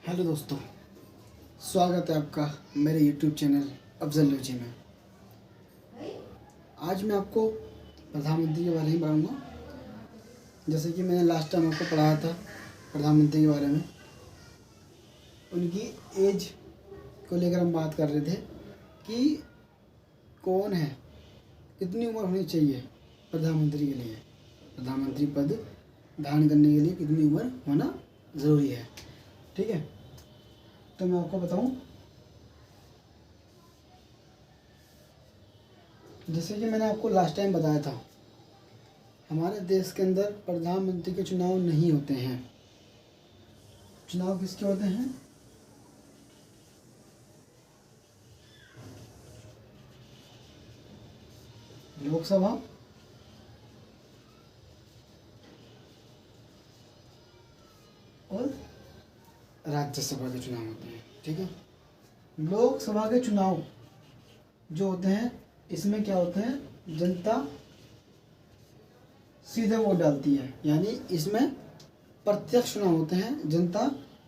Hello दोस्तों, स्वागत है आपका मेरे यूट्यूब चैनल अफजल लोजी में। आज मैं आपको प्रधानमंत्री के बारे में बताऊँगा। जैसे कि मैंने लास्ट टाइम आपको पढ़ाया था प्रधानमंत्री के बारे में, उनकी एज को लेकर हम बात कर रहे थे कि कौन है, कितनी उम्र होनी चाहिए प्रधानमंत्री के लिए, प्रधानमंत्री पद धारण करने के लिए कितनी उम्र होना ज़रूरी है। ठीक है, तो मैं आपको बताऊं, जैसे कि मैंने आपको लास्ट टाइम बताया था, हमारे देश के अंदर प्रधानमंत्री के चुनाव नहीं होते हैं। चुनाव किसके होते हैं? लोकसभा और राज्यसभा के चुनाव होते हैं। ठीक है, लोकसभा के चुनाव जो होते हैं, इसमें क्या होते हैं, जनता सीधे वोट डालती है, यानी इसमें प्रत्यक्ष चुनाव होते हैं। जनता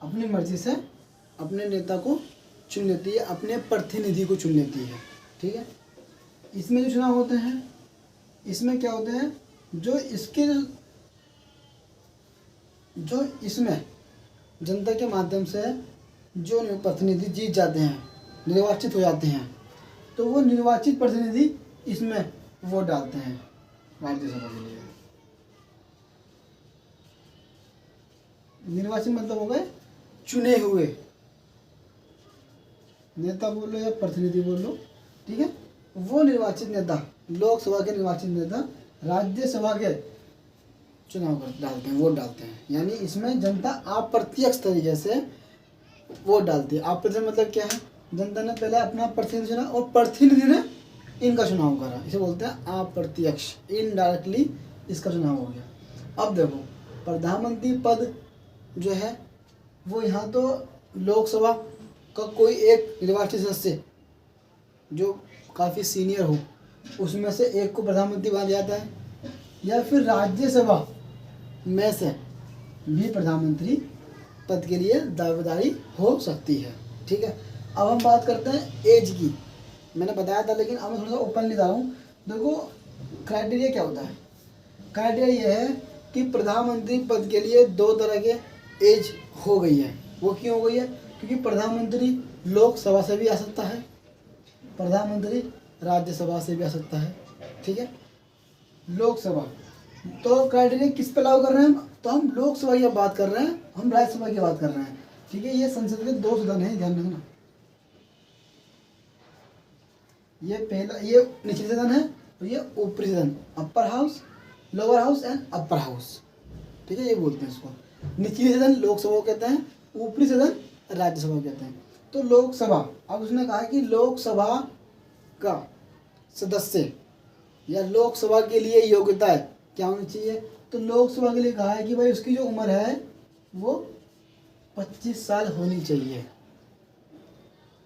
अपनी मर्जी से अपने नेता को चुन लेती है, अपने प्रतिनिधि को चुन लेती है। ठीक है, इसमें जो चुनाव होते हैं, इसमें क्या होते हैं, जो इसमें जनता के माध्यम से जो प्रतिनिधि जीत जाते हैं, निर्वाचित हो जाते हैं, तो वो निर्वाचित प्रतिनिधि इसमें वोट डालते हैं राज्यसभा के लिए। निर्वाचित मतलब हो गए चुने हुए, नेता बोल लो या प्रतिनिधि बोल लो। ठीक है, वो निर्वाचित नेता, लोकसभा के निर्वाचित नेता राज्यसभा के चुनाव डालते हैं, वोट डालते हैं। यानी इसमें जनता अप्रत्यक्ष तरीके से वोट डालती है। अप्रत्यक्ष मतलब क्या है, जनता ने पहले अपना प्रतिनिधि चुना और प्रतिनिधि ने इनका चुनाव करा, इसे बोलते हैं अप्रत्यक्ष, इनडायरेक्टली इसका चुनाव हो गया। अब देखो, प्रधानमंत्री पद जो है वो यहाँ तो लोकसभा का कोई एक निर्वाचित सदस्य जो काफ़ी सीनियर हो, उसमें से एक को प्रधानमंत्री बना जाता है, या फिर राज्यसभा में से भी प्रधानमंत्री पद के लिए दावेदारी हो सकती है। ठीक है, अब हम बात करते हैं एज की। मैंने बताया था, लेकिन अब मैं थोड़ा सा ओपनली बता रहा हूँ। देखो, क्राइटेरिया क्या होता है। क्राइटेरिया यह है कि प्रधानमंत्री पद के लिए दो तरह के एज हो गई है। वो क्यों हो गई है? क्योंकि प्रधानमंत्री लोकसभा से भी आ सकता है, प्रधानमंत्री राज्यसभा से भी आ सकता है। ठीक है, लोकसभा तो क्राइटेरिया किस पे लागू कर रहे हैं हम? तो हम लोकसभा की बात कर रहे हैं, हम राज्यसभा की बात कर रहे हैं। ठीक है, ये संसद के दो सदन हैं, ध्यान रखना। ये पहला, ये निचली सदन है और ये ऊपरी सदन, upper house, lower house and upper house. ठीक है, ये बोलते हैं इसको। निचली सदन लोकसभा को कहते हैं, ऊपरी सदन राज्यसभा को कहते हैं। तो लोकसभा, अब उसने कहा कि लोकसभा का सदस्य या लोकसभा के लिए योग्यता क्या होनी चाहिए। तो लोकसभा के लिए कहा है कि भाई उसकी जो उम्र है वो 25 साल होनी चाहिए।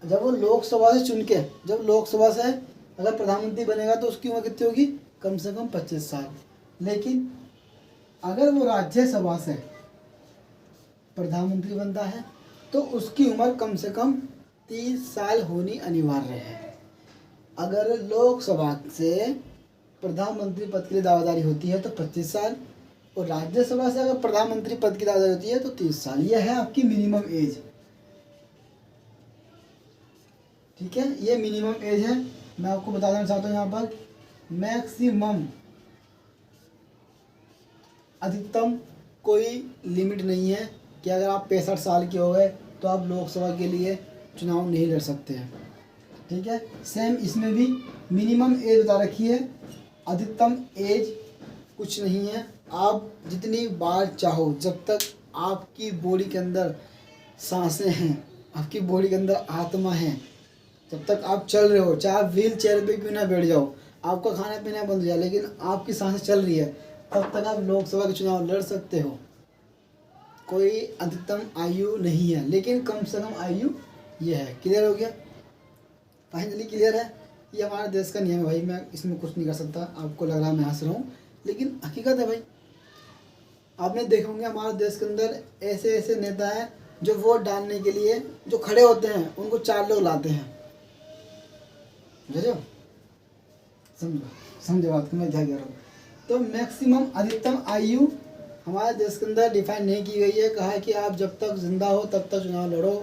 जब वो लोकसभा से चुन के, जब लोकसभा से अगर प्रधानमंत्री बनेगा तो उसकी उम्र कितनी होगी? कम से कम 25 साल। लेकिन अगर वो राज्यसभा से प्रधानमंत्री बनता है तो उसकी उम्र कम से कम 30 साल होनी अनिवार्य है। अगर लोकसभा से प्रधानमंत्री पद के लिए दावेदारी होती है तो 25 साल, और राज्यसभा से अगर प्रधानमंत्री पद की दावेदारी होती है तो 30 साल। यह है आपकी मिनिमम एज। ठीक है, ये मिनिमम एज है। मैं आपको बता देना चाहता हूँ, यहाँ पर मैक्सिमम, अधिकतम कोई लिमिट नहीं है कि अगर आप 65 साल के हो गए तो आप लोकसभा के लिए चुनाव नहीं लड़ सकते हैं। ठीक है, सेम इसमें भी मिनिमम एज बता रखी है, अधिकतम एज कुछ नहीं है। आप जितनी बार चाहो, जब तक आपकी बॉडी के अंदर सांसें हैं, आपकी बॉडी के अंदर आत्मा है, जब तक आप चल रहे हो, चाहे आप व्हील चेयर पर क्यों ना बैठ जाओ, आपका खाना पीना बंद हो जाए, लेकिन आपकी सांसें चल रही है, तब तक आप लोकसभा के चुनाव लड़ सकते हो। कोई अधिकतम आयु नहीं है, लेकिन कम से कम आयु ये है। क्लियर हो गया? फाइनली क्लियर है? ये हमारे देश का नियम है भाई, मैं इसमें कुछ नहीं कर सकता। आपको लग रहा है मैं हंस रहा हूँ, लेकिन हकीकत है भाई। आपने देखे होंगे हमारे देश के अंदर ऐसे ऐसे नेता हैं जो वोट डालने के लिए जो खड़े होते हैं उनको 4 लोग लाते हैं। समझो समझो समझो बात को मैं क्या कह रहा हूँ। तो मैक्सिमम अधिकतम आयु हमारे देश के अंदर डिफाइन नहीं की गई है। कहा है कि आप जब तक जिंदा हो तब तक चुनाव लड़ो,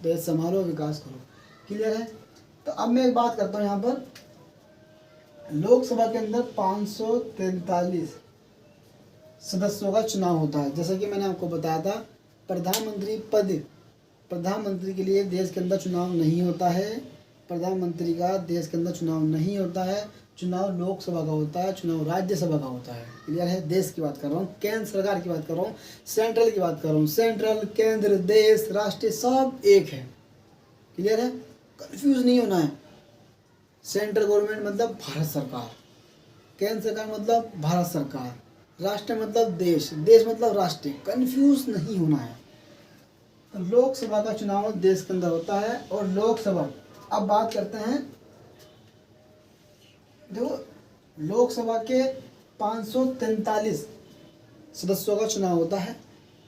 देश संभालो, विकास करो। क्लियर है। तो अब मैं एक बात करता हूँ, यहाँ पर लोकसभा के अंदर 543 सदस्यों का चुनाव होता है। जैसे कि मैंने आपको बताया था, प्रधानमंत्री के लिए देश के अंदर चुनाव नहीं होता है। प्रधानमंत्री का देश के अंदर चुनाव नहीं होता है। चुनाव लोकसभा का होता है, चुनाव राज्यसभा का होता है। क्लियर है। देश की बात कर रहा हूँ, केंद्र सरकार की बात कर रहा हूँ, सेंट्रल की बात कर रहा हूँ। सेंट्रल, केंद्र, देश, राष्ट्रीय सब एक है। क्लियर है। कंफ्यूज नहीं होना है। सेंट्रल गवर्नमेंट मतलब भारत सरकार, केंद्र सरकार मतलब भारत सरकार, राष्ट्र मतलब देश, देश मतलब राष्ट्र। कंफ्यूज नहीं होना है। तो लोकसभा का चुनाव देश के अंदर होता है। और लोकसभा, अब बात करते हैं, देखो लोकसभा के 543 सदस्यों का चुनाव होता है।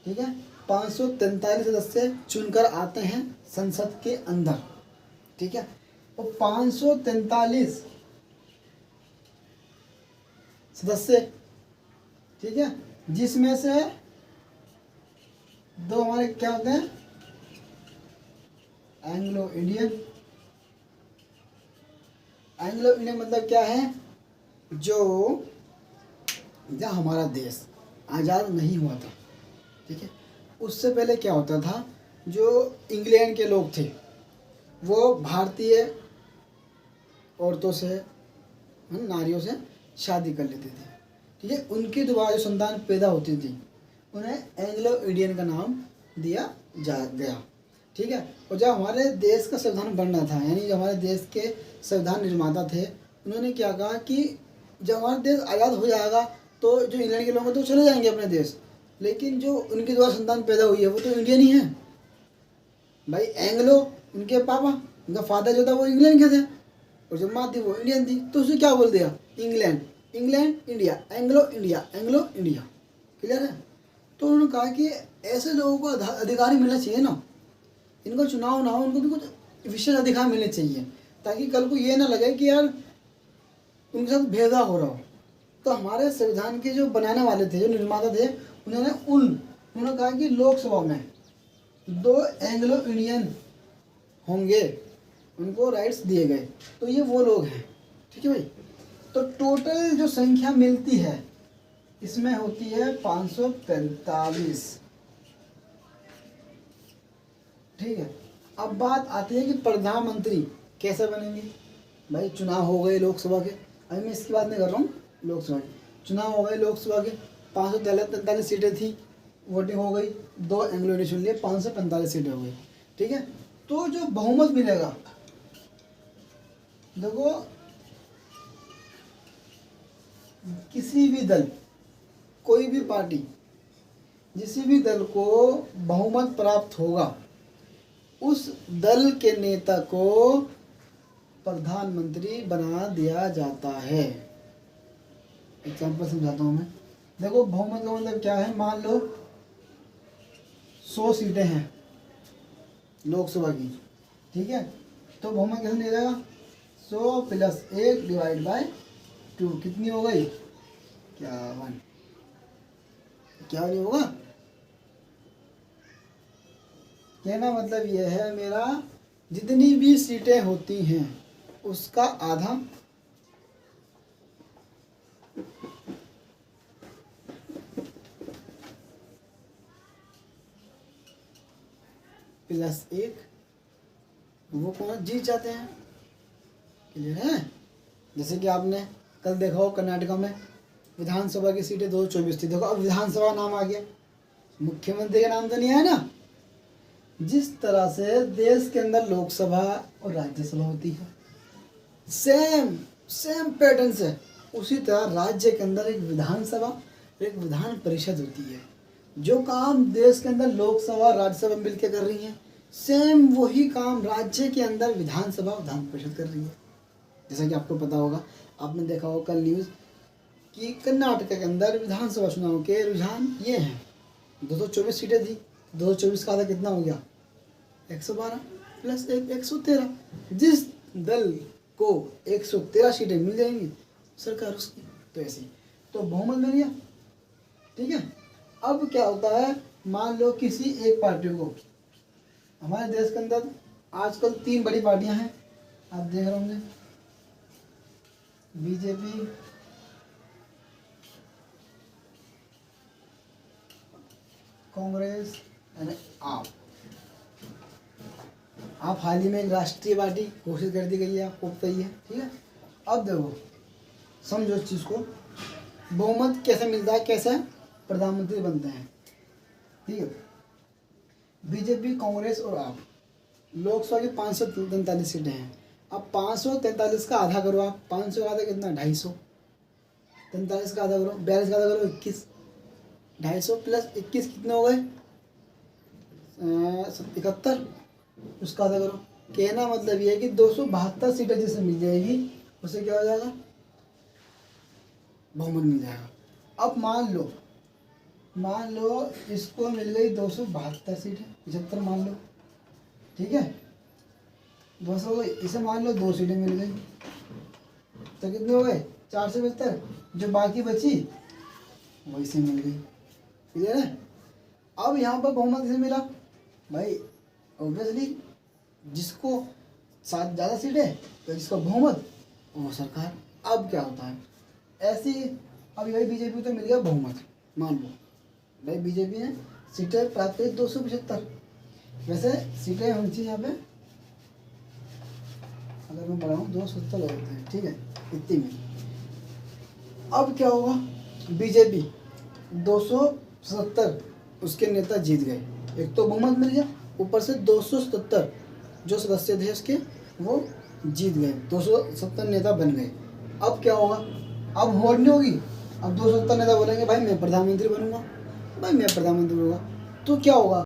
ठीक है। 543 सदस्य चुनकर आते हैं संसद के अंदर। ठीक है। और 543 सदस्य, ठीक है, जिसमें से 2 हमारे क्या होते हैं, एंग्लो इंडियन। एंग्लो इंडियन मतलब क्या है, जो जब हमारा देश आज़ाद नहीं हुआ था, ठीक है, उससे पहले क्या होता था, जो इंग्लैंड के लोग थे वो भारतीय औरतों से, नारियों से शादी कर लेते थे। ठीक है। उनके द्वारा जो संतान पैदा होती थी उन्हें एंग्लो इंडियन का नाम दिया जा गया। ठीक है। और जब हमारे देश का संविधान बनना था, यानी जो हमारे देश के संविधान निर्माता थे, उन्होंने क्या कहा कि जब हमारा देश आज़ाद हो जाएगा तो जो इंग्लैंड के लोग हैं तो चले जाएंगे अपने देश, लेकिन जो उनके द्वारा संतान पैदा हुई है वो तो इंडियन ही है भाई। एंग्लो उनके पापा, उनका फादर जो था वो इंग्लैंड के थे, और जो माँ थी वो इंडियन थी। तो उसने क्या बोल दिया, England, England India, Anglo India, Anglo India. Clear है। तो उन्होंने कहा कि ऐसे लोगों को अधिकार मिलना चाहिए ना, इनका चुनाव ना हो, उनको भी कुछ विशेष अधिकार मिलने चाहिए, ताकि कल को ये ना लगे कि यार उनके साथ भेदभाव हो रहा हो। तो हमारे संविधान के जो बनाने वाले थे, जो निर्माता थे, उन्होंने कहा कि लोकसभा में 2 एंग्लो इंडियन होंगे, उनको राइट्स दिए गए। तो ये वो लोग हैं। ठीक है भाई। तो टोटल जो संख्या मिलती है इसमें होती है 543। ठीक है। अब बात आती है कि प्रधानमंत्री कैसे बनेंगे। भाई चुनाव हो गए लोकसभा के, अभी मैं इसकी बात नहीं कर रहा हूँ, लोकसभा के चुनाव हो गए, लोकसभा के 543 सीटें थी, वोटिंग हो गई, 2 एंग्लो इंडियन चुन लिए, 545 सीटें हो गई। ठीक है। तो जो बहुमत मिलेगा, देखो किसी भी दल, कोई भी पार्टी, जिस भी दल को बहुमत प्राप्त होगा उस दल के नेता को प्रधानमंत्री बना दिया जाता है। एग्जाम्पल समझाता हूँ मैं। देखो बहुमत का मतलब क्या है, मान लो 100 सीटें हैं लोकसभा की। ठीक है। तो बहुमत कैसे लिया जाएगा, 100 + 1 / 2 कितनी हो गई, 51। क्या नहीं होगा। कहना मतलब यह है मेरा, जितनी भी सीटें होती हैं उसका आधा +1 वो कौन जीत जाते हैं। क्लियर है। जैसे कि आपने कल देखा हो कर्नाटका में विधानसभा की सीटें 224 थी। देखो अब विधानसभा नाम आ गया, मुख्यमंत्री का नाम तो नहीं है ना। जिस तरह से देश के अंदर लोकसभा और राज्यसभा होती है, सेम पैटर्न से, उसी तरह राज्य के अंदर एक विधानसभा, एक विधान परिषद होती है। जो काम देश के अंदर लोकसभा राज्यसभा मिलकर कर रही हैं, सेम वही काम राज्य के अंदर विधानसभा विधान परिषद कर रही है। जैसा कि आपको पता होगा, आपने देखा होगा कल न्यूज़ कि कर्नाटक के अंदर विधानसभा चुनाव के रुझान ये हैं, 224 सीटें थी, 224 का आधा कितना हो गया? 112 प्लस 1 113। जिस दल को 113 सीटें मिल जाएंगी सरकार उसकी, तो ऐसे ही तो बहुमत मिल गया। ठीक है। अब क्या होता है, मान लो किसी एक पार्टी को, हमारे देश के अंदर आजकल 3 बड़ी पार्टियां हैं, आप देख रहे होंगे, बीजेपी, कांग्रेस और आप हाल ही में एक राष्ट्रीय पार्टी घोषित कर दी गई है, आपको पता ही है। ठीक है। अब देखो, समझो इस चीज़ को, बहुमत कैसे मिलता है, कैसे प्रधानमंत्री बनते हैं। ठीक है। बीजेपी, कांग्रेस और आप, लोकसभा की 543 सीटें हैं। अब 543 का आधा करो आप, 500 का आधा कितना? 250। 43 का आधा करो, 42 का आधा करो 21। 250 प्लस 21 कितने हो गए? 71। उसका आधा करो। कहना मतलब ये है कि 272 सीटें जिसे मिल जाएगी उसे क्या हो जाएगा? बहुमत मिल जाएगा। अब मान लो इसको मिल गई 272 सीटें, 75 मान लो। ठीक है। 200 गई, इसे मान लो 2 सीटें मिल गई, तो कितने हो गए? 472। जो बाकी बची वही से मिल गई। क्लियर है। अब यहाँ पर बहुमत किसे मिला भाई? ऑब्वियसली जिसको साथ ज़्यादा सीटें, तो जिसका बहुमत वो सरकार। अब क्या होता है ऐसी, अब भाई बीजेपी तो मिल गया बहुमत, मान लो भाई बीजेपी ने सीटें प्राप्त करी 275। वैसे सीटें होनी चाहिए यहाँ पे, अगर मैं बढ़ाऊँ 270 होते हैं। ठीक है, इतनी में। अब क्या होगा, बीजेपी 270 उसके नेता जीत गए, एक तो बहुमत मिल गया, ऊपर से 270 जो सदस्य थे उसके वो जीत गए, 270 नेता बन गए। अब क्या होगा, अब वोट नहीं होगी, अब 270 नेता बोलेंगे भाई मैं प्रधानमंत्री बनूंगा, भाई मैं प्रधानमंत्री बनूंगा, तो क्या होगा?